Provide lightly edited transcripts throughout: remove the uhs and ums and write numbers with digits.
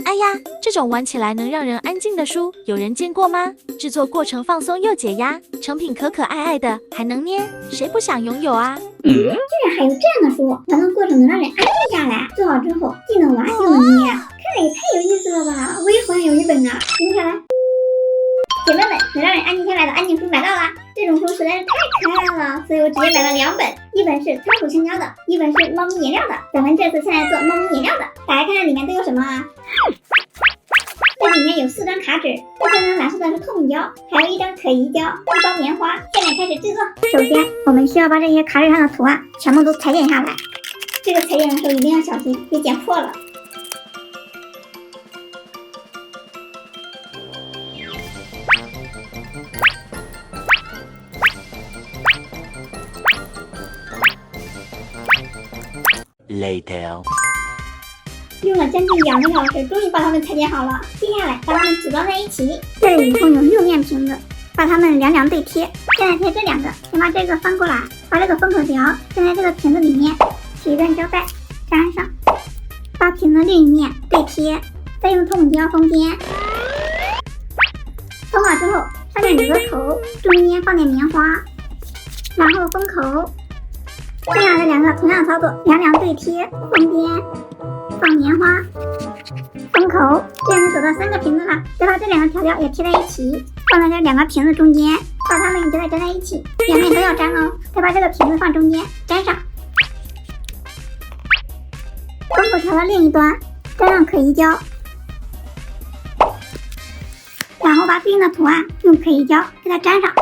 哎呀，这种玩起来能让人安静的书，有人见过吗？制作过程放松又解压，成品可可爱爱的，还能捏，谁不想拥有啊？居然还有这样的书，玩的过程能让人安静下来，做好之后既能玩又能捏，看着也太有意思了吧！我也好想有一本啊，停下来。姐妹们，能让人安静下来的安静书买到啦！这种书实在是太可爱了，所以我直接买了2本，一本是仓鼠香蕉的，一本是猫咪颜料的。咱们这次先来做猫咪颜料的，打开看看里面都有什么啊？这里面有4张卡纸，这3张蓝色的是透明胶，还有1张可疑胶，1包棉花。下面开始制作。首先，我们需要把这些卡纸上的图案全部都裁剪下来，这个裁剪的时候一定要小心，别剪破了。Later， 用了将近2个小时，终于把它们裁剪好了。接下来把它们组装在一起。这里一共有6面瓶子，把它们两对贴。现在贴这2个，先把这个翻过来，把这个封口条粘在这个瓶子里面，取一段胶带粘上，把瓶子另一面对贴，再用透明胶封边。封好之后，上面留个口，中间放点棉花，然后封口。剩下的2个同样操作，两对贴，封边，放棉花，封口。这样就走到3个瓶子了。再把这2个条条也贴在一起，放在这2个瓶子中间，把它们也再粘在一起，两面都要粘哦。再把这个瓶子放中间，粘上。封口条的另一端粘上可疑胶，然后把对应的图案用可疑胶给它粘上。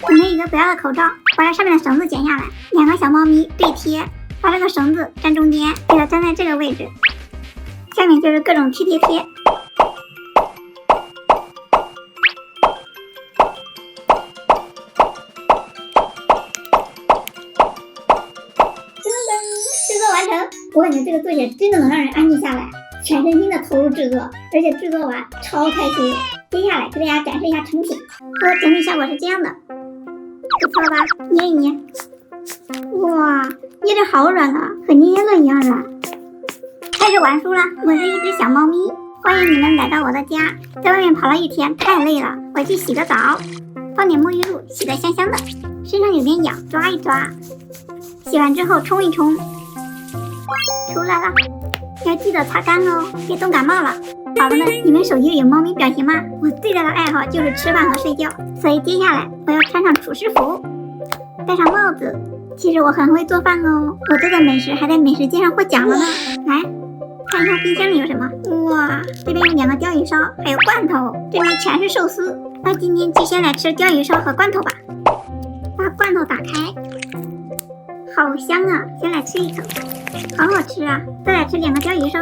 准备一个不要的口罩，把这上面的绳子剪下来，2个小猫咪对贴，把这个绳子粘中间，给它粘在这个位置。下面就是各种贴。噔噔，制作完成。我感觉这个作业真的能让人安静下来，全身心的投入制作，而且制作完超开心。接下来给大家展示一下成品，我的整体效果是这样的。不错吧？捏一捏，哇，捏着好软啊，和捏了一样软。开始玩书了，我是一只小猫咪，欢迎你们来到我的家。在外面跑了一天，太累了，我去洗个澡，放点沐浴露，洗得香香的，身上有点痒，抓一抓。洗完之后冲一冲，出来了，要记得擦干哦，别冻感冒了。宝宝们，你们手机里有猫咪表情吗？我最大的爱好就是吃饭和睡觉，所以接下来我要穿上厨师服，戴上帽子。其实我很会做饭哦，我做的美食还在美食街上获奖了呢。来看一下冰箱里有什么。哇，这边有2个鲷鱼烧，还有罐头，这边全是寿司。那今天就先来吃鲷鱼烧和罐头吧。把罐头打开，好香啊！先来吃一口，好好吃啊！再来吃2个鲷鱼烧。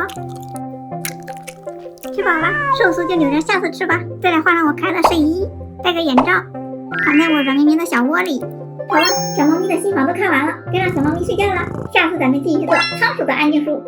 吃饱了，寿司就留着下次吃吧。再来换上我可爱的睡衣，戴个眼罩，躺在我软绵绵的小窝里。好了，小猫咪的新房都看完了，该让小猫咪睡觉了。下次咱们继续做仓鼠的安静书。